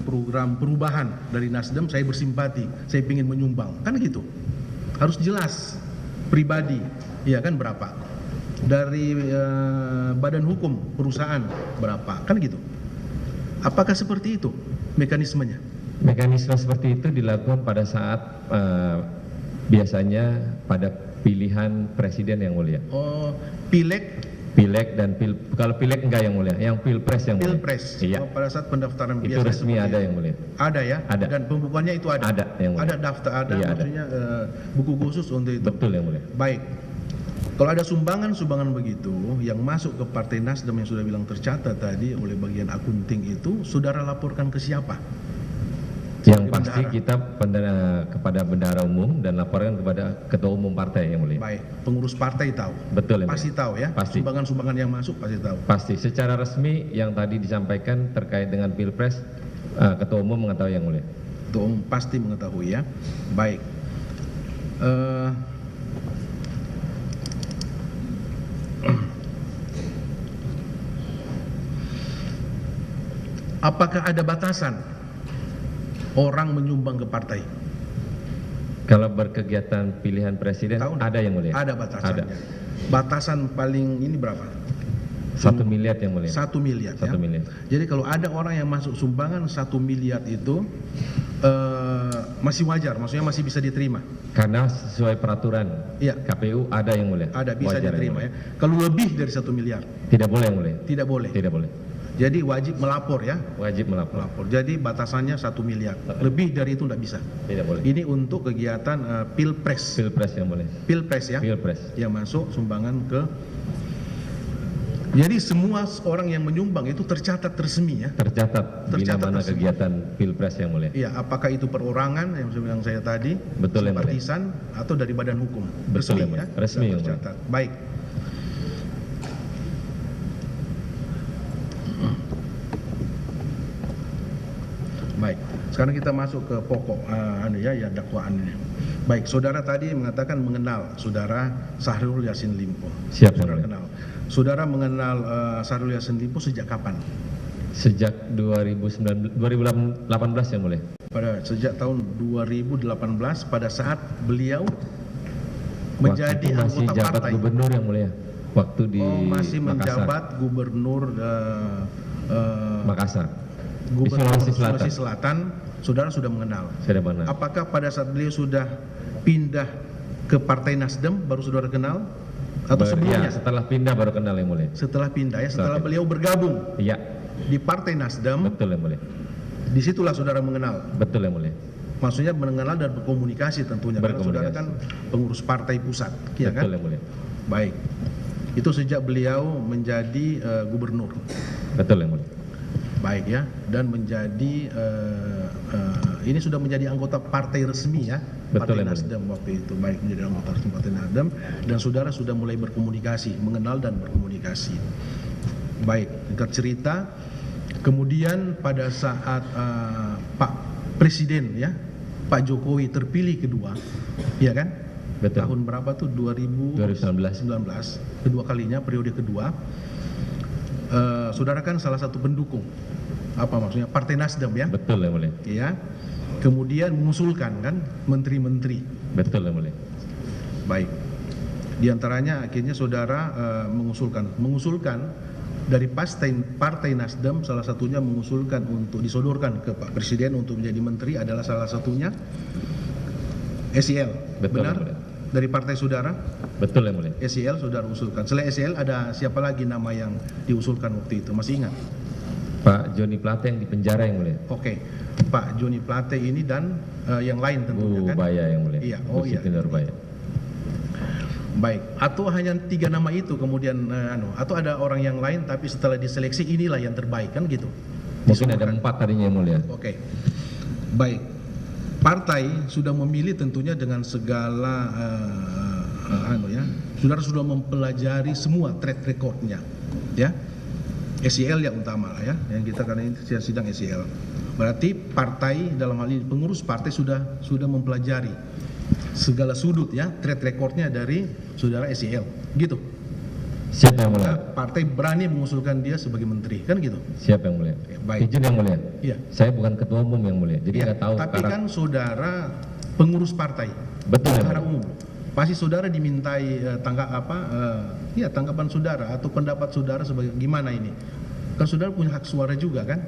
program perubahan dari Nasdem, saya bersimpati, saya ingin menyumbang, kan gitu. Harus jelas pribadi, ya kan berapa. Dari badan hukum perusahaan berapa, kan gitu. Apakah seperti itu mekanismenya? Mekanisme seperti itu dilakukan pada saat biasanya pada pilihan presiden yang mulia. Oh, pileg dan kalau pileg enggak yang mulia, yang pilpres yang mulia. Pilpres. Iya. Oh, pada saat pendaftaran Itu biasa resmi ada yang mulia. Ada ya? Ada. Dan pembukuannya itu ada? Ada yang mulia. Ada daftar, ada Iya, maksudnya buku khusus untuk itu? Betul yang mulia. Baik. Kalau ada sumbangan begitu yang masuk ke Partai Nasdem yang sudah bilang tercatat tadi oleh bagian akunting itu, saudara laporkan ke siapa? Yang pasti kita kepada bendahara umum dan laporkan kepada ketua umum partai yang mulia. Baik, pengurus partai tahu? Betul yang mulia. Pasti tahu ya? Pasti. Sumbangan-sumbangan yang masuk pasti tahu? Pasti, secara resmi yang tadi disampaikan terkait dengan pilpres, ketua umum mengetahui yang mulia. Ketua umum pasti mengetahui ya. Baik. Apakah ada batasan orang menyumbang ke partai? Kalau berkegiatan pilihan presiden Tahu, ada yang mulia. ada batasannya. Ada. Batasan paling ini berapa? 1 miliar yang mulia. 1 miliar. 1 ya? miliar. Jadi kalau ada orang yang masuk sumbangan 1 miliar itu masih wajar, maksudnya masih bisa diterima. Karena sesuai peraturan Iya. KPU ada yang mulia. Ada, bisa Wajar yang diterima mulia. ya. Kalau lebih dari 1 miliar Tidak boleh yang mulia. tidak boleh. Tidak boleh. Jadi wajib melapor ya. Wajib melapor. Jadi batasannya 1 miliar. Lebih dari itu tidak bisa. Tidak boleh. Ini untuk kegiatan pilpres. Pilpres yang mulia. Pilpres ya. Pilpres. Yang masuk sumbangan ke. Jadi semua orang yang menyumbang itu tercatat resmi ya. Tercatat bila mana resmi. kegiatan pilpres yang mulia. Iya, apakah itu perorangan yang bilang saya tadi, Betul yang mulia. simpatisan atau dari badan hukum? Betul Resmi yang ya. mulia. Resmi yang mulia. tercatat. Baik. Baik. Sekarang kita masuk ke pokok dakwaan ini. Baik, saudara tadi mengatakan mengenal saudara Syahrul Yassin Limpo. Siap, Saudara yang mulia. kenal. Saudara mengenal Syahrul Yassin Limpo sejak kapan? Sejak 2018 yang mulia. Sejak tahun 2018 pada saat beliau Waktu menjadi itu masih anggota jabat partai. gubernur yang mulia. Waktu di Masih Makassar. menjabat gubernur Makassar. Gubernur Sulawesi Selatan. Sulawesi Selatan, saudara sudah mengenal. Saya benar. Apakah pada saat beliau sudah pindah ke Partai Nasdem baru saudara kenal? Atau sebelumnya? Ya, setelah pindah baru kenal yang mulia. Setelah pindah ya, setelah Setelah beliau bergabung Iya, di Partai Nasdem, betul yang mulia. disitulah saudara mengenal. Betul yang mulia. Maksudnya mengenal dan berkomunikasi tentunya. Karena saudara kan pengurus partai pusat, ya kan? Betul yang mulia. Baik. Itu sejak beliau menjadi gubernur. Betul yang mulia. Baik ya, dan menjadi ini sudah menjadi anggota partai resmi ya, Betul, Partai yang Nasdem waktu itu. Baik, menjadi anggota resmi Partai Nasdem dan saudara sudah mulai berkomunikasi, mengenal dan berkomunikasi. Baik, singkat cerita, kemudian pada saat Pak Presiden ya, Pak Jokowi terpilih kedua, ya kan? Betul. Tahun berapa tuh? 2019, kedua kalinya, periode kedua. Saudara kan salah satu pendukung, apa maksudnya, Partai Nasdem ya? Betul yang mulia. Ya. Kemudian mengusulkan kan menteri-menteri. Betul yang mulia. Baik. Di antaranya akhirnya saudara mengusulkan dari Partai Nasdem, salah satunya mengusulkan untuk disodorkan ke Pak Presiden untuk menjadi menteri adalah salah satunya SEL. Betul, Benar? yang mulia. Dari partai saudara? Betul yang mulia. SEL saudara usulkan. Selain SEL ada siapa lagi nama yang diusulkan waktu itu? Masih ingat? Pak Joni Plate yang di penjara yang mulia. Oke. Pak Joni Plate ini dan yang lain tentunya Bu kan? Baya yang mulia. Iya, Bu Siti Nurbaya. Baik. Atau hanya 3 nama itu kemudian atau ada orang yang lain tapi setelah diseleksi inilah yang terbaik kan gitu? Mungkin ada 4 tadinya yang mulia. Oke. Baik. Partai sudah memilih tentunya dengan segala saudara sudah mempelajari semua track recordnya, ya. SEL yang utama lah ya, yang kita karena ini sidang SEL. Berarti partai dalam hal ini pengurus partai sudah mempelajari segala sudut ya track recordnya dari saudara SEL, gitu. Siap yang mulia. Partai berani mengusulkan dia sebagai menteri, kan gitu. Siap yang mulia. Baik. Izin yang mulia. Iya. Saya bukan ketua umum yang mulia, jadi Iya, nggak tahu. tapi kan saudara pengurus partai, Betul yang secara mulia. umum. Pasti saudara dimintai tanggapan saudara atau pendapat saudara sebagai gimana ini. Kan saudara punya hak suara juga kan?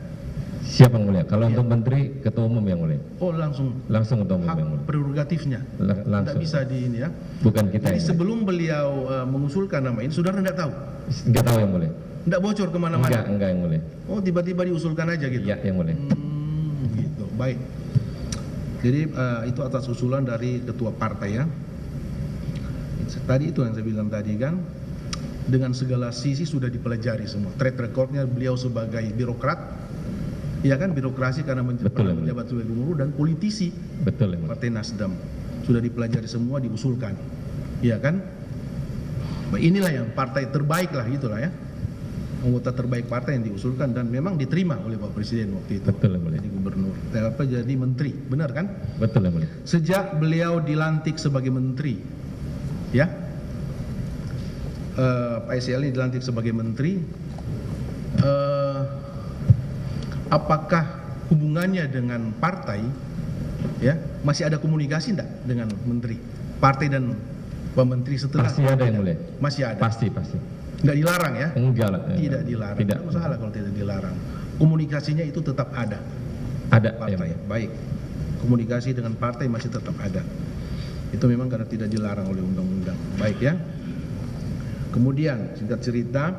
Siap yang mulia. Kalau Iya. untuk menteri, ketua umum yang mulia. Oh langsung Langsung ketua umum hak yang mulia. prerogatifnya. Tidak Langsung. bisa di ini ya. Bukan kita Jadi yang mulia. sebelum beliau mengusulkan nama ini, saudara tidak tahu, Nggak tahu yang mulia. tidak bocor kemana-mana. Enggak yang mulia. Oh tiba-tiba diusulkan aja gitu. Iya yang mulia. Gitu, baik. Jadi itu atas usulan dari ketua partai ya. Tadi itu yang saya bilang tadi kan, dengan segala sisi sudah dipelajari semua. Track recordnya beliau sebagai birokrat, ya kan, birokrasi karena Betul, ya, menjabat sebagai gubernur, dan politisi Betul yang mulia. Partai Nasdem sudah dipelajari semua, diusulkan, ya kan. Inilah yang partai terbaik lah, itulah ya, anggota terbaik partai yang diusulkan dan memang diterima oleh Pak Presiden waktu itu. Betul yang mulia. Jadi gubernur, jadi menteri, benar kan? Betul yang mulia. Sejak beliau dilantik sebagai menteri, ya, Pak SL ini dilantik sebagai menteri, apakah hubungannya dengan partai, ya, masih ada komunikasi enggak dengan menteri, partai dan Pak Menteri setelah? Pasti ada yang mulia. Masih ada. Pasti. Enggak dilarang ya? Enggak lah. Tidak dilarang. Tidak. Tidak masalah kalau tidak dilarang. Komunikasinya itu tetap ada. Ada yang Partai, mulia. baik. Komunikasi dengan partai masih tetap ada. Itu memang karena tidak dilarang oleh undang-undang. Baik ya. Kemudian singkat cerita,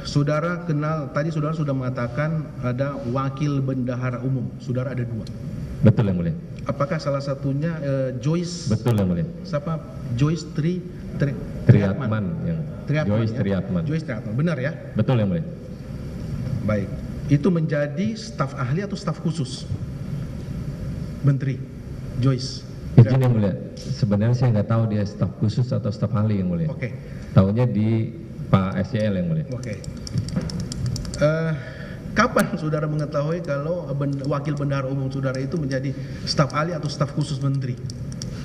saudara kenal, tadi saudara sudah mengatakan ada wakil bendahara umum. Saudara ada 2. Betul yang mulia. Apakah salah satunya Joyce? Betul yang mulia. Siapa? Joyce Triatman yang Joyce ya? Triatman. Joyce Triatman, benar ya? Betul yang mulia. Baik. Itu menjadi staf ahli atau staf khusus menteri Joyce? Izin yang mulia. Sebenarnya saya nggak tahu dia staf khusus atau staf ahli yang mulia. Oke. Tahunya di Pak SCL yang mulia. Oke. Kapan saudara mengetahui kalau wakil bendahara umum saudara itu menjadi staf ahli atau staf khusus menteri?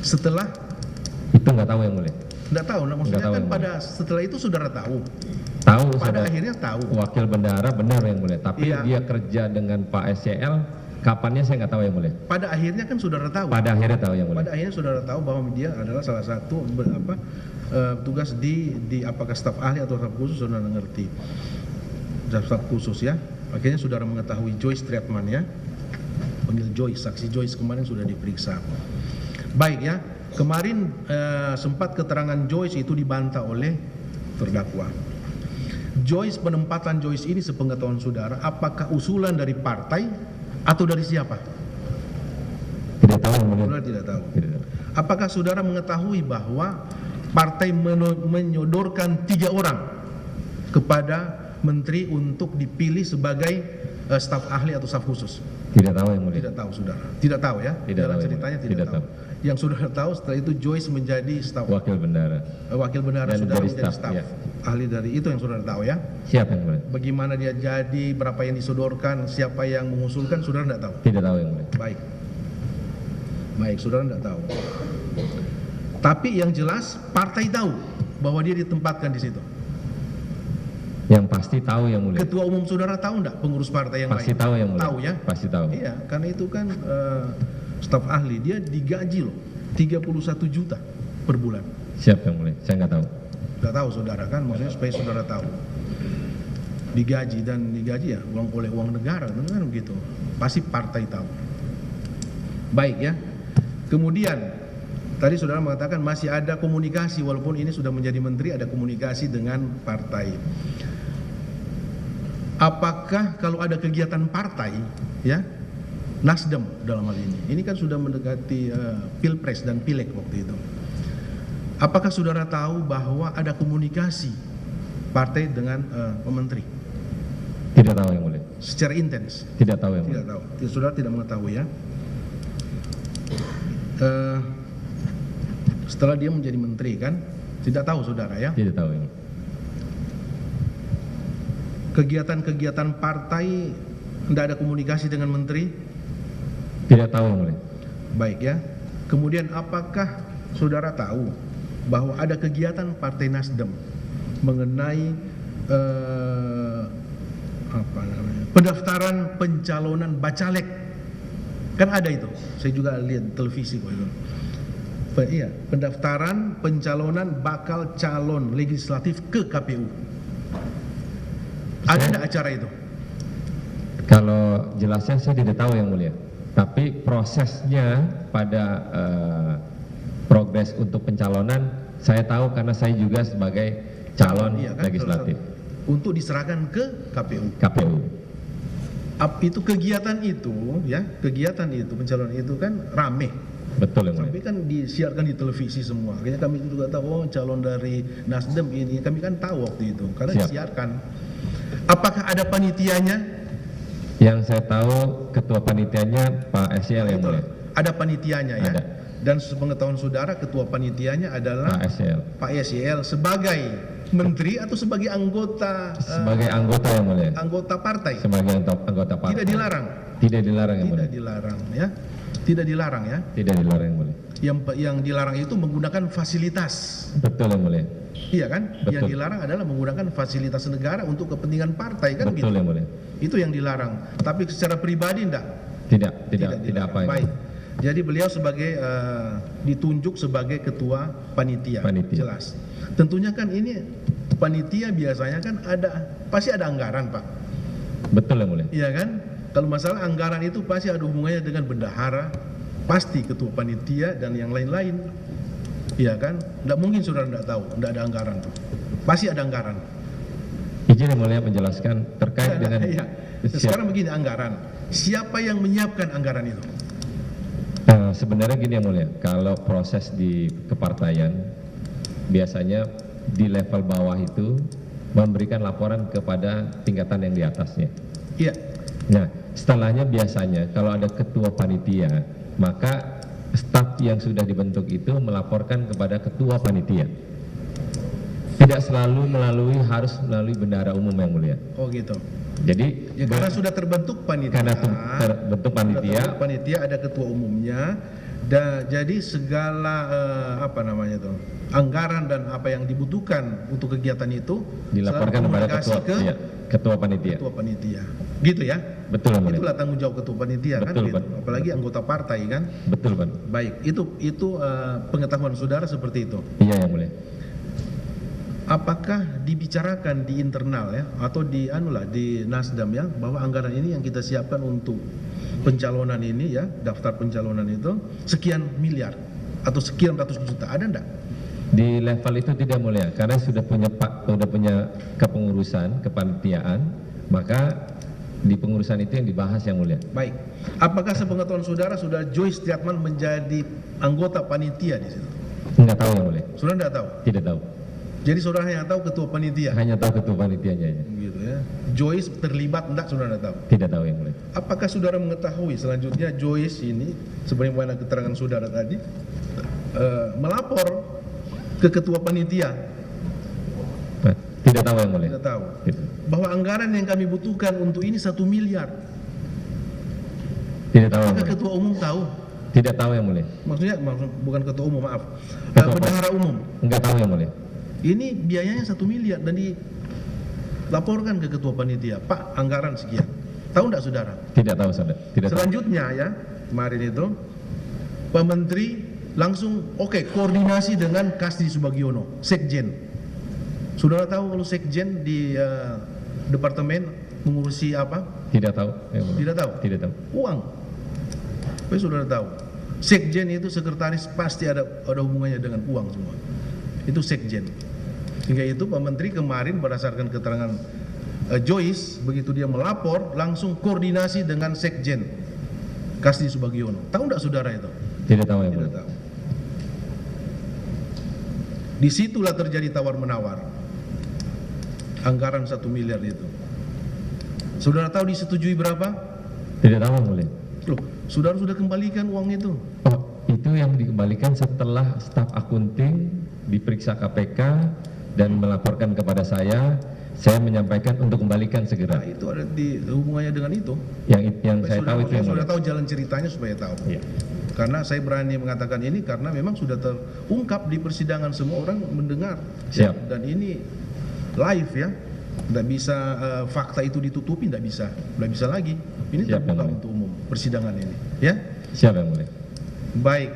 Setelah? Itu nggak tahu yang mulia. Nggak tahu. Nah, maksudnya Nggak tahu kan yang pada setelah itu saudara tahu. Tahu. Pada akhirnya tahu. Wakil bendahara benar yang mulia. Tapi Iya. dia kerja dengan Pak SCL. Kapannya saya nggak tahu yang mulia. Pada akhirnya kan saudara tahu. Pada akhirnya tahu yang mulia. Pada akhirnya saudara tahu bahwa dia adalah salah satu tugas di apakah staf ahli atau staf khusus, saudara ngerti. Staf khusus ya. Akhirnya saudara mengetahui Joyce Triatman ya. Panggil Joyce, saksi Joyce kemarin sudah diperiksa. Baik ya. Kemarin sempat keterangan Joyce itu dibantah oleh terdakwa. Joyce, penempatan Joyce ini sepengetahuan saudara, apakah usulan dari partai atau dari siapa? Tidak tahu yang mulia. Saudara tidak tahu. Tidak tahu. Apakah saudara mengetahui bahwa partai menyodorkan 3 orang kepada menteri untuk dipilih sebagai staf ahli atau staf khusus? Tidak tahu yang mulia. Tidak tahu saudara. Tidak tahu ya. Tidak Dalam tahu, ceritanya ya. tidak Tidak tahu. Yang saudara tahu setelah itu Joyce menjadi staf Wakil bendahara. wakil bendahara, Dan saudara menjadi menjadi staf, staf ya. ahli dari itu yang saudara tahu ya. Siap yang mulia. Bagaimana dia jadi, berapa yang disodorkan, siapa yang mengusulkan, saudara tidak tahu. Tidak tahu yang mulia. Baik. Baik, saudara tidak tahu. Tapi yang jelas partai tahu bahwa dia ditempatkan di situ. Yang pasti tahu yang mulia. Ketua umum saudara tahu enggak, pengurus partai yang Pasti lain? tahu yang mulia. Tahu ya? Pasti tahu. Iya, karena itu kan staf ahli, dia digaji loh 31 juta per bulan. Siap yang mulia. Saya nggak tahu. Nggak tahu saudara kan, maksudnya supaya saudara tahu. Digaji dan digaji ya oleh uang negara, kan begitu. Pasti partai tahu. Baik ya. Kemudian tadi saudara mengatakan masih ada komunikasi, walaupun ini sudah menjadi menteri, ada komunikasi dengan partai. Apakah kalau ada kegiatan partai, ya, Nasdem dalam hal ini kan sudah mendekati Pilpres dan Pileg waktu itu. Apakah saudara tahu bahwa ada komunikasi partai dengan menteri? Tidak tahu yang mulia. Secara intens? Tidak tahu yang mulia. Tidak tahu. Saudara tidak mengetahui ya. Setelah dia menjadi menteri kan, tidak tahu saudara ya. Tidak tahu yang mulia. Kegiatan-kegiatan partai tidak ada komunikasi dengan menteri? Tidak tahu yang mulia. Baik ya. Kemudian apakah saudara tahu bahwa ada kegiatan Partai Nasdem mengenai pendaftaran pencalonan bacalek. Kan ada itu, saya juga lihat televisi kok itu. Iya, pendaftaran pencalonan bakal calon legislatif ke KPU. Ada enggak acara itu? Kalau jelasnya saya tidak tahu yang mulia. Tapi prosesnya pada progres untuk pencalonan saya tahu karena saya juga sebagai calon iya kan, legislatif. Untuk diserahkan ke KPU. Itu kegiatan itu ya, kegiatan itu pencalonan itu kan rame. Betul yang mulia. Sampai kan disiarkan di televisi semua. Akhirnya kami juga tahu, oh calon dari Nasdem ini, kami kan tahu waktu itu karena disiarkan. Apakah ada panitianya? Yang saya tahu ketua panitianya Pak SL yang mulia. Ada panitianya ya. Ada. Dan sepengetahuan saudara ketua panitianya adalah Pak SL sebagai menteri atau sebagai anggota? Sebagai anggota yang mulia. Anggota partai. Sebagai anggota partai. Tidak dilarang. Tidak dilarang yang mulia. Tidak dilarang ya. Tidak dilarang ya. Tidak dilarang yang mulia. Yang dilarang itu menggunakan fasilitas. Betul yang mulia. Iya kan? Betul. Yang dilarang adalah menggunakan fasilitas negara untuk kepentingan partai kan. Betul gitu. yang mulia. Itu yang dilarang. Tapi secara pribadi enggak? Tidak apa yang baik. Jadi beliau sebagai ditunjuk sebagai ketua panitia. Jelas. Tentunya kan ini panitia biasanya kan pasti ada anggaran, Pak. Betul yang mulia. Iya kan? Kalau masalah anggaran itu pasti ada hubungannya dengan bendahara, pasti ketua panitia dan yang lain-lain. Iya kan? Tidak mungkin saudara tidak tahu, tidak ada anggaran tuh. Pasti ada anggaran. Izin yang mulia menjelaskan terkait dengan. Iya. Sekarang begini anggaran. Siapa yang menyiapkan anggaran itu? Sebenarnya gini yang mulia, kalau proses di kepartaian biasanya di level bawah itu memberikan laporan kepada tingkatan yang di atasnya. Iya. Nah, setelahnya biasanya kalau ada ketua panitia, maka staf yang sudah dibentuk itu melaporkan kepada ketua panitia. Tidak selalu harus melalui bendahara umum yang mulia. Oh gitu. Jadi ya, karena sudah terbentuk panitia. Karena terbentuk panitia. Panitia ada ketua umumnya. Jadi segala anggaran dan apa yang dibutuhkan untuk kegiatan itu dilaporkan kepada ketua panitia. Ketua panitia. Gitu ya? Betul, Pak. Itulah tanggung jawab ketua panitia. Betul, kan? Gitu. Apalagi anggota partai kan? Betul, Pak. Baik, itu pengetahuan saudara seperti itu. Iya, yang mulia. Apakah dibicarakan di internal ya atau di Nasdem ya bahwa anggaran ini yang kita siapkan untuk pencalonan ini ya, daftar pencalonan itu sekian miliar atau sekian ratus juta, ada enggak? Di level itu tidak mulia karena sudah punya kepengurusan, kepanitiaan, maka di pengurusan itu yang dibahas yang mulia. Baik. Apakah sepengetahuan saudara sudah Joyce Triatman menjadi anggota panitia di situ? Enggak tahu yang mulia. Saudara enggak tahu? Tidak tahu. Jadi saudara hanya tahu ketua panitia? Hanya tahu ketua panitianya aja. Gitu ya. Joyce terlibat enggak, saudara enggak tahu? Tidak tahu yang mulia. Apakah saudara mengetahui selanjutnya Joyce ini sebagaimana keterangan saudara tadi melapor ke ketua panitia? Tidak tahu yang mulia. Tidak tahu. Bahwa anggaran yang kami butuhkan untuk ini 1 miliar. Tidak tahu. Apakah ketua umum tahu? Tidak tahu yang mulia. Maksudnya bukan ketua umum, maaf. Bendahara umum. Enggak tahu yang mulia. Ini biayanya 1 miliar dan dilaporkan ke ketua panitia. Pak, anggaran sekian. Tahu enggak saudara? Tidak tahu saudara. Selanjutnya ya, kemarin itu Pak Menteri langsung koordinasi dengan Kasdi Subagiono, Sekjen. Saudara tahu kalau Sekjen di departemen mengurusi apa? Tidak tahu. Tidak tahu? Tidak tahu. Uang. Tapi saudara tahu. Sekjen itu sekretaris pasti ada hubungannya dengan uang semua. Itu Sekjen. Sehingga itu Pak Menteri kemarin berdasarkan keterangan Joyce, begitu dia melapor langsung koordinasi dengan Sekjen Kasdi Subagiono. Tahu enggak saudara itu? Tidak tahu ya. Tidak tahu. Disitulah terjadi tawar-menawar. Anggaran 1 miliar itu. Saudara tahu disetujui berapa? Tidak tahu boleh. Loh, saudara sudah kembalikan uang itu? Oh, itu yang dikembalikan setelah staf akunting diperiksa KPK dan melaporkan kepada saya menyampaikan untuk kembalikan segera. Nah, itu ada di hubungannya dengan itu. Yang saya tahu itu yang sudah mulia. tahu jalan ceritanya supaya tahu. Iya. Karena saya berani mengatakan ini karena memang sudah terungkap di persidangan, semua orang mendengar. Siap. Dan ini live ya, tidak bisa fakta itu ditutupi, tidak bisa lagi. Ini Siap, terbuka yang mulia. untuk umum persidangan ini, ya. Siap yang mulia. Baik.